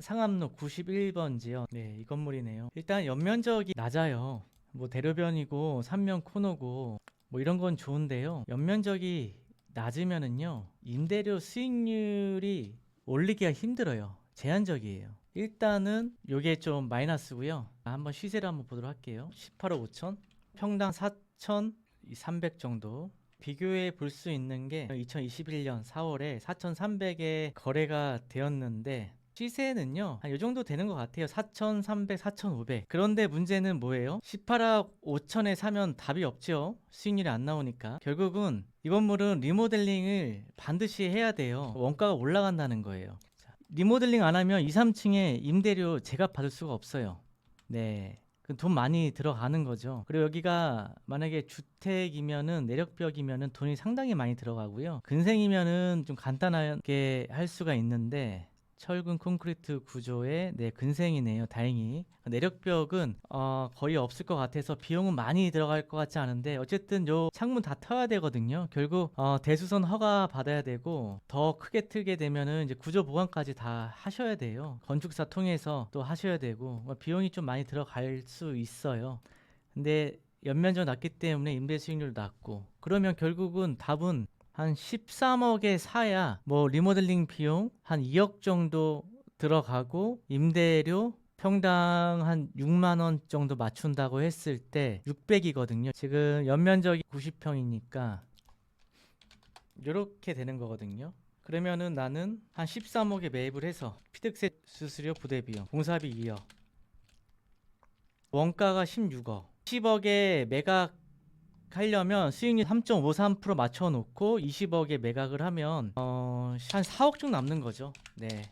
상암로 91번지요. 네, 이 건물이네요. 일단 연면적이 낮아요. 뭐 대로변이고 삼면 코너고 뭐 이런 건 좋은데요. 연면적이 낮으면은요, 임대료 수익률이 올리기가 힘들어요. 제한적이에요. 일단은 요게 좀 마이너스고요. 한번 시세를 한번 보도록 할게요. 18억 5천, 평당 4,300 정도. 비교해 볼 수 있는 게 2021년 4월에 4,300에 거래가 되었는데, 시세는요 한 요 정도 되는 것 같아요. 4,300, 4,500. 그런데 문제는 뭐예요? 18억 5천에 사면 답이 없죠. 수익률이 안 나오니까. 결국은 이 건물은 리모델링을 반드시 해야 돼요. 원가가 올라간다는 거예요. 자, 리모델링 안 하면 2, 3층에 임대료 제값 받을 수가 없어요. 네. 돈 많이 들어가는 거죠. 그리고 여기가 만약에 주택이면은, 내력벽이면은 돈이 상당히 많이 들어가고요. 근생이면은 좀 간단하게 할 수가 있는데, 철근 콘크리트 구조의 근생이네요. 다행히. 내력벽은 거의 없을 것 같아서 비용은 많이 들어갈 것 같지 않은데, 어쨌든 요 창문 다 터야 되거든요. 결국 대수선 허가 받아야 되고, 더 크게 틀게 되면은 이제 구조 보강까지 다 하셔야 돼요. 건축사 통해서 또 하셔야 되고, 비용이 좀 많이 들어갈 수 있어요. 근데 연면적 낮기 때문에 임대 수익률도 낮고, 그러면 결국은 답은 한 13억에 사야 뭐 리모델링 비용 한 2억 정도 들어가고, 임대료 평당 한 6만 원 정도 맞춘다고 했을 때 600이거든요. 지금 연면적이 90평이니까 이렇게 되는 거거든요. 그러면은 나는 한 13억에 매입을 해서 취득세, 수수료, 부대 비용, 공사비 2억, 원가가 16억, 10억에 매각 하려면 수익률 3.53% 맞춰놓고 20억에 매각을 하면 한 4억 좀 남는 거죠. 네,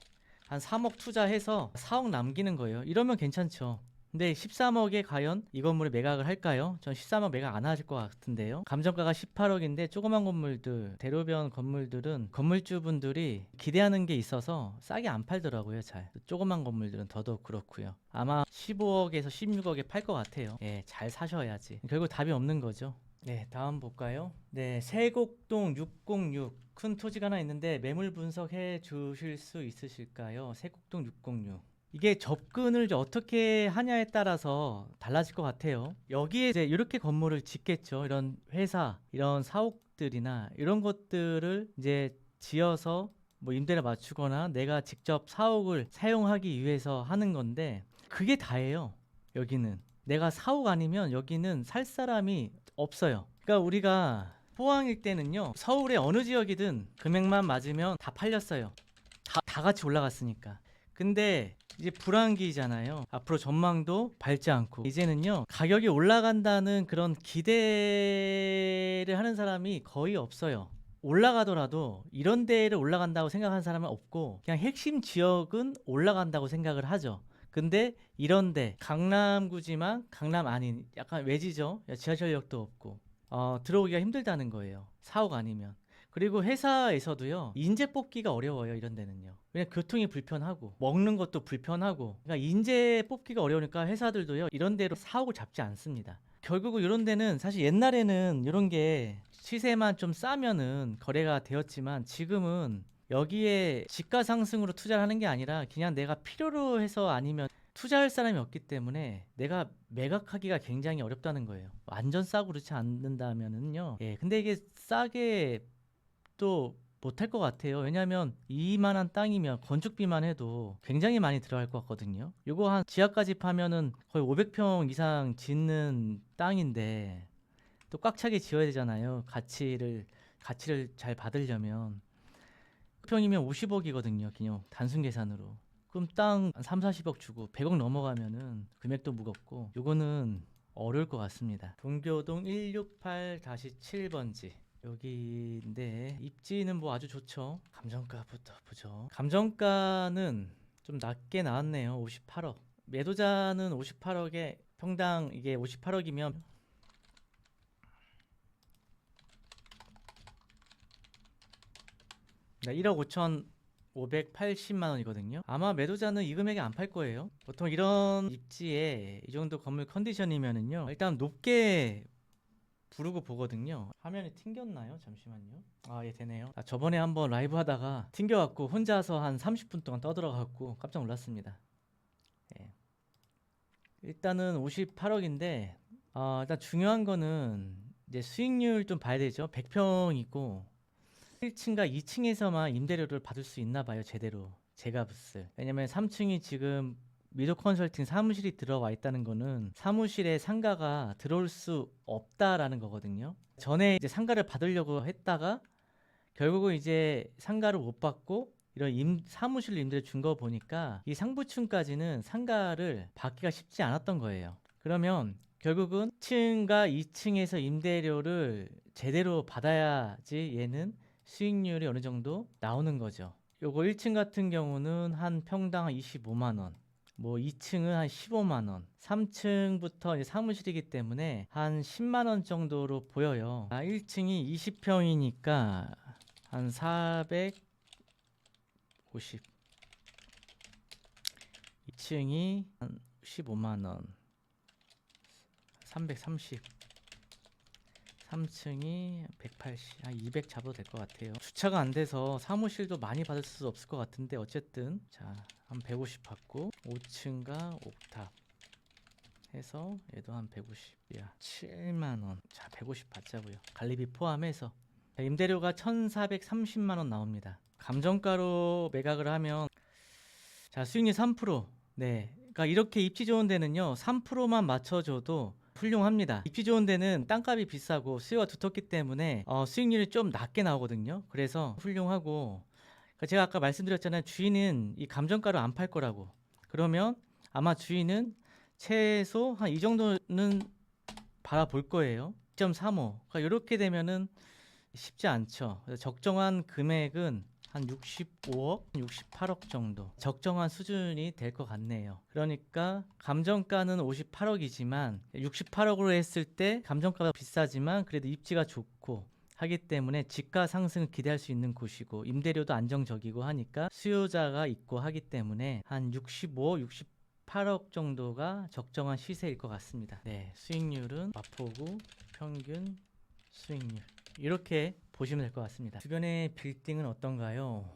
한 3억 투자해서 4억 남기는 거예요. 이러면 괜찮죠. 근데 13억에 과연 이 건물에 매각을 할까요? 전 13억 매각 안 하실 것 같은데요. 감정가가 18억인데 조그만 건물들, 대로변 건물들은 건물주분들이 기대하는 게 있어서 싸게 안 팔더라고요. 잘. 조그만 건물들은 더더욱 그렇고요. 아마 15억에서 16억에 팔 것 같아요. 예, 잘 사셔야지. 결국 답이 없는 거죠. 네, 다음 볼까요? 네, 세곡동 606. 큰 토지가 하나 있는데 매물 분석해 주실 수 있으실까요? 세곡동 606. 이게 접근을 이제 어떻게 하냐에 따라서 달라질 것 같아요. 여기에 이제 이렇게 건물을 짓겠죠. 이런 회사, 이런 사옥들이나 이런 것들을 이제 지어서 뭐 임대를 맞추거나 내가 직접 사옥을 사용하기 위해서 하는 건데, 그게 다예요. 여기는 내가 사옥 아니면 여기는 살 사람이 없어요. 그러니까 우리가 포항일 때는요, 서울의 어느 지역이든 금액만 맞으면 다 팔렸어요. 다 같이 올라갔으니까. 근데 이제 불황기잖아요. 앞으로 전망도 밝지 않고, 이제는요 가격이 올라간다는 그런 기대를 하는 사람이 거의 없어요. 올라가더라도 이런 데를 올라간다고 생각하는 사람은 없고, 그냥 핵심 지역은 올라간다고 생각을 하죠. 근데 이런데 강남구지만 강남 아닌 약간 외지죠. 지하철역도 없고 들어오기가 힘들다는 거예요. 사옥 아니면. 그리고 회사에서도요, 인재 뽑기가 어려워요. 이런 데는요. 왜냐면 교통이 불편하고 먹는 것도 불편하고, 그러니까 인재 뽑기가 어려우니까 회사들도요 이런 데로 사옥을 잡지 않습니다. 결국은 이런 데는, 사실 옛날에는 이런 게 시세만 좀 싸면은 거래가 되었지만, 지금은 여기에 집가 상승으로 투자를 하는 게 아니라 그냥 내가 필요로 해서, 아니면 투자할 사람이 없기 때문에 내가 매각하기가 굉장히 어렵다는 거예요. 완전 싸고 그렇지 않는다면은요. 예, 근데 이게 싸게 또 못할 것 같아요. 왜냐하면 이만한 땅이면 건축비만 해도 굉장히 많이 들어갈 것 같거든요. 요거 한 지하까지 파면은 거의 500평 이상 짓는 땅인데, 또 꽉 차게 지어야 되잖아요. 가치를 잘 받으려면. 평이면 50억이거든요. 그냥 단순 계산으로. 그럼 땅 3, 40억 주고 100억 넘어가면은 금액도 무겁고, 요거는 어려울 것 같습니다. 동교동 168-7번지 여기인데, 입지는 뭐 아주 좋죠. 감정가부터 보죠. 감정가는 좀 낮게 나왔네요. 58억. 매도자는 58억에, 평당 이게 58억이면 1억 5,580만 원이거든요. 아마 매도자는 이 금액에 안 팔 거예요. 보통 이런 입지에 이 정도 건물 컨디션이면은요, 일단 높게 부르고 보거든요. 화면이 튕겼나요? 잠시만요. 아, 예, 되네요. 저번에 한번 라이브 하다가 튕겨갖고 혼자서 한 30분 동안 떠들어갖고 깜짝 놀랐습니다. 예. 일단은 58억인데 일단 중요한 거는 이제 수익률 좀 봐야 되죠. 100평이고 1층과 2층에서만 임대료를 받을 수 있나 봐요. 제대로 제값을. 왜냐면 3층이 지금 미도 컨설팅 사무실이 들어와 있다는 거는 사무실에 상가가 들어올 수 없다라는 거거든요. 전에 이제 상가를 받으려고 했다가 결국은 이제 상가를 못 받고 이런 사무실 임대를 준 거 보니까 이 상부층까지는 상가를 받기가 쉽지 않았던 거예요. 그러면 결국은 1층과 2층에서 임대료를 제대로 받아야지 얘는 수익률이 어느 정도 나오는 거죠. 요거 1층 같은 경우는 한 평당 25만 원, 뭐 2층은 한 15만 원, 3층부터 이제 사무실이기 때문에 한 10만 원 정도로 보여요. 1층이 20평이니까 한 450, 2층이 한 15만 원, 330, 3층이 180, 한 200 잡아도 될 것 같아요. 주차가 안 돼서 사무실도 많이 받을 수 없을 것 같은데 어쨌든 자, 한 150 받고 5층과 옥탑 해서 얘도 한 150이야. 7만 원. 자, 150 받자고요. 관리비 포함해서. 자, 임대료가 1,430만 원 나옵니다. 감정가로 매각을 하면 자, 수익률 3%. 네. 그러니까 이렇게 입지 좋은 데는요. 3%만 맞춰줘도 훌륭합니다. 입지 좋은 데는 땅값이 비싸고 수요가 두텁기 때문에 수익률이 좀 낮게 나오거든요. 그래서 훌륭하고 그러니까 제가 아까 말씀드렸잖아요. 주인은 이 감정가로 안 팔 거라고. 그러면 아마 주인은 최소 한 이 정도는 바라볼 거예요. 2.35. 그러니까 이렇게 되면은 쉽지 않죠. 그래서 적정한 금액은 한 65억, 68억 정도 적정한 수준이 될 것 같네요. 그러니까 감정가는 58억이지만 68억으로 했을 때 감정가가 비싸지만 그래도 입지가 좋고 하기 때문에 집가 상승을 기대할 수 있는 곳이고 임대료도 안정적이고 하니까 수요자가 있고 하기 때문에 한 65, 68억 정도가 적정한 시세일 것 같습니다. 네, 수익률은 마포구 평균 수익률 이렇게 보시면 될 것 같습니다. 주변의 빌딩은 어떤가요?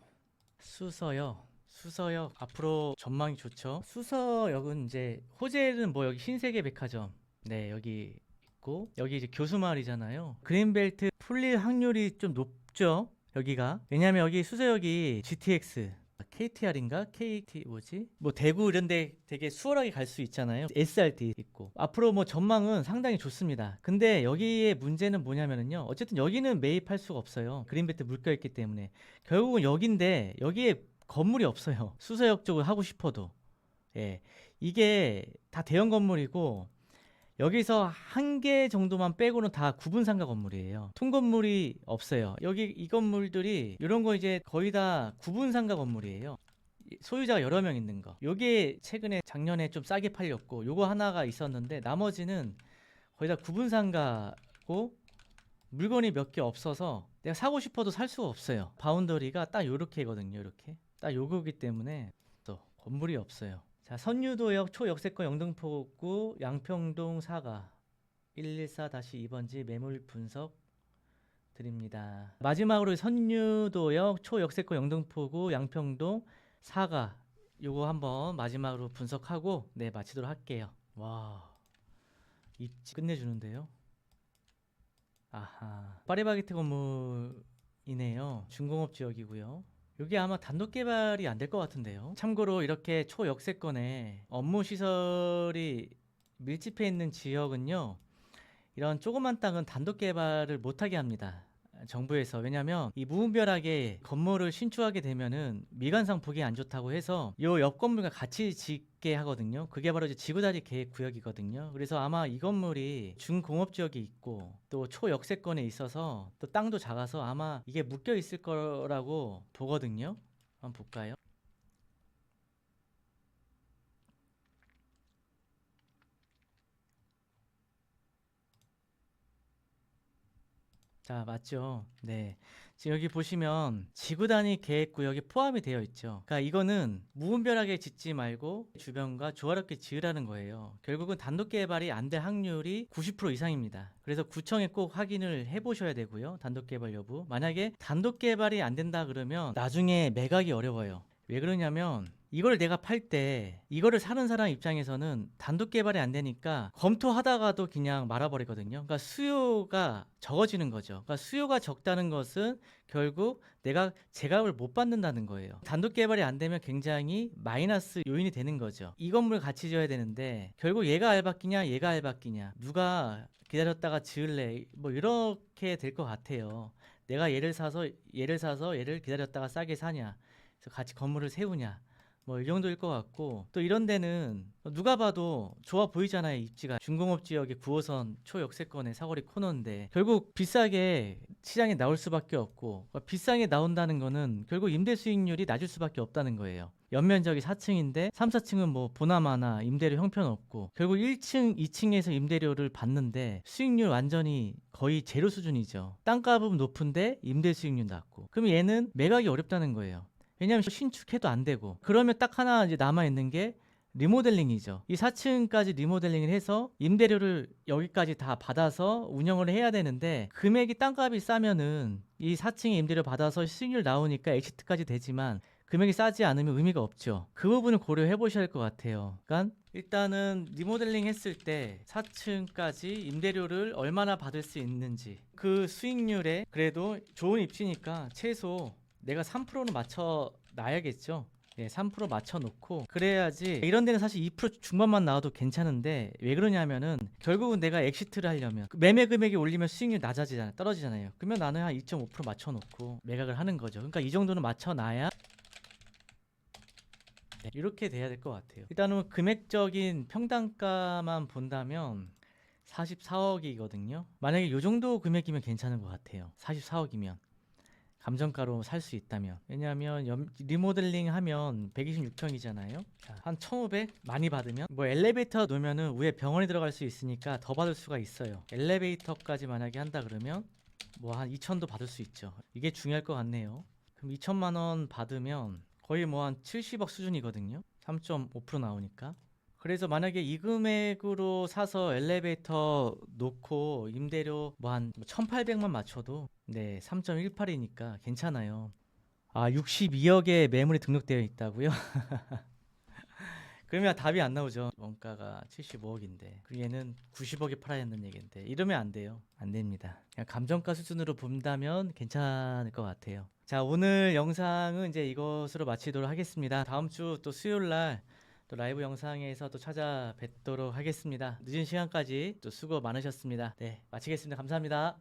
수서역. 수서역 앞으로 전망이 좋죠. 수서역은 이제 호재는 뭐 여기 신세계 백화점. 네, 여기 있고 여기 이제 교수마을이잖아요. 그린벨트 풀릴 확률이 좀 높죠. 여기가. 왜냐면 여기 수서역이 GTX KTR인가? KT 뭐지? 뭐 대구 이런 데 되게 수월하게 갈 수 있잖아요. SRT 있고. 앞으로 뭐 전망은 상당히 좋습니다. 근데 여기에 문제는 뭐냐면은요. 어쨌든 여기는 매입할 수가 없어요. 그린벨트 물겨 있기 때문에. 결국은 여기인데 여기에 건물이 없어요. 수서역 쪽을 하고 싶어도. 예. 이게 다 대형 건물이고 여기서 한 개 정도만 빼고는 다 구분상가 건물이에요. 통건물이 없어요. 여기 이 건물들이 이런 거 이제 거의 다 구분상가 건물이에요. 소유자가 여러 명 있는 거. 요게 최근에 작년에 좀 싸게 팔렸고 요거 하나가 있었는데 나머지는 거의 다 구분상가고 물건이 몇 개 없어서 내가 사고 싶어도 살 수가 없어요. 바운더리가 딱 요렇게거든요. 이렇게 딱 요거기 때문에 또 건물이 없어요. 자, 선유도역 초역세권 영등포구 양평동 사가 114-2번지 매물 분석 드립니다. 마지막으로 선유도역 초역세권 영등포구 양평동 사가 요거 한번 마지막으로 분석하고 네 마치도록 할게요. 와, 입지 끝내주는데요. 아하, 파리바게트 건물이네요. 중공업 지역이고요. 여기 아마 단독 개발이 안 될 것 같은데요. 참고로 이렇게 초역세권에 업무 시설이 밀집해 있는 지역은요. 이런 조그만 땅은 단독 개발을 못하게 합니다. 정부에서. 왜냐면 이 무분별하게 건물을 신축하게 되면은 미관상 보기 안 좋다고 해서 요 옆 건물과 같이 짓게 하거든요. 그게 바로 이제 지구다리 계획 구역이거든요. 그래서 아마 이 건물이 중공업 지역이 있고 또 초역세권에 있어서 또 땅도 작아서 아마 이게 묶여 있을 거라고 보거든요. 한번 볼까요? 자, 맞죠? 네. 지금 여기 보시면 지구 단위 계획 구역에 포함이 되어 있죠. 그러니까 이거는 무분별하게 짓지 말고 주변과 조화롭게 지으라는 거예요. 결국은 단독 개발이 안 될 확률이 90% 이상입니다. 그래서 구청에 꼭 확인을 해 보셔야 되고요. 단독 개발 여부. 만약에 단독 개발이 안 된다 그러면 나중에 매각이 어려워요. 왜 그러냐면 이걸 내가 팔 때 이거를 사는 사람 입장에서는 단독 개발이 안 되니까 검토하다가도 그냥 말아버리거든요. 그러니까 수요가 적어지는 거죠. 그러니까 수요가 적다는 것은 결국 내가 제값을 못 받는다는 거예요. 단독 개발이 안 되면 굉장히 마이너스 요인이 되는 거죠. 이 건물 같이 지어야 되는데 결국 얘가 알바끼냐 얘가 알바끼냐 누가 기다렸다가 지을래 뭐 이렇게 될 것 같아요. 내가 얘를 기다렸다가 싸게 사냐 그래서 같이 건물을 세우냐 뭐 이 정도일 것 같고 또 이런 데는 누가 봐도 좋아 보이잖아요. 입지가 중공업 지역의 9호선 초역세권의 사거리 코너인데 결국 비싸게 시장에 나올 수밖에 없고 비싸게 나온다는 거는 결국 임대 수익률이 낮을 수밖에 없다는 거예요. 연면적이 4층인데 3, 4층은 뭐 보나마나 임대료 형편없고 결국 1층, 2층에서 임대료를 받는데 수익률 완전히 거의 제로 수준이죠. 땅값은 높은데 임대 수익률 낮고 그럼 얘는 매각이 어렵다는 거예요. 왜냐하면 신축해도 안 되고 그러면 딱 하나 이제 남아 있는 게 리모델링이죠. 이 4층까지 리모델링을 해서 임대료를 여기까지 다 받아서 운영을 해야 되는데 금액이 땅값이 싸면은 이 4층에 임대료 받아서 수익률 나오니까 엑시트까지 되지만 금액이 싸지 않으면 의미가 없죠. 그 부분을 고려해 보셔야 할 것 같아요. 그러니까 일단은 리모델링 했을 때 4층까지 임대료를 얼마나 받을 수 있는지 그 수익률에 그래도 좋은 입지니까 최소 내가 3%는 맞춰 놔야겠죠. 네, 3% 맞춰 놓고 그래야지. 이런 데는 사실 2% 중반만 나와도 괜찮은데 왜 그러냐면은 결국은 내가 엑시트를 하려면 그 매매 금액이 올리면 수익률 낮아지잖아요. 떨어지잖아요. 그러면 나는 한 2.5% 맞춰 놓고 매각을 하는 거죠. 그러니까 이 정도는 맞춰 놔야 네, 이렇게 돼야 될 것 같아요. 일단은 금액적인 평당가만 본다면 44억이거든요. 만약에 이 정도 금액이면 괜찮은 것 같아요. 44억이면. 감정가로 살 수 있다면. 왜냐하면 리모델링 하면 126평이잖아요. 한 1500 많이 받으면 뭐 엘리베이터 놓으면은 위에 병원이 들어갈 수 있으니까 더 받을 수가 있어요. 엘리베이터까지 만약에 한다 그러면 뭐 한 2000도 받을 수 있죠. 이게 중요할 것 같네요. 그럼 2천만 원 받으면 거의 뭐 한 70억 수준이거든요. 3.5% 나오니까. 그래서 만약에 이 금액으로 사서 엘리베이터 놓고 임대료 뭐 한 1,800만 맞춰도 네, 3.18이니까 괜찮아요. 아, 62억의 매물이 등록되어 있다고요? 그러면 답이 안 나오죠. 원가가 75억인데 그 얘는 90억에 팔아야 한다는 얘기인데 이러면 안 돼요. 안 됩니다. 그냥 감정가 수준으로 본다면 괜찮을 것 같아요. 자, 오늘 영상은 이제 이것으로 마치도록 하겠습니다. 다음 주 또 수요일 날 또 라이브 영상에서 또 찾아뵙도록 하겠습니다. 늦은 시간까지 또 수고 많으셨습니다. 네, 마치겠습니다. 감사합니다.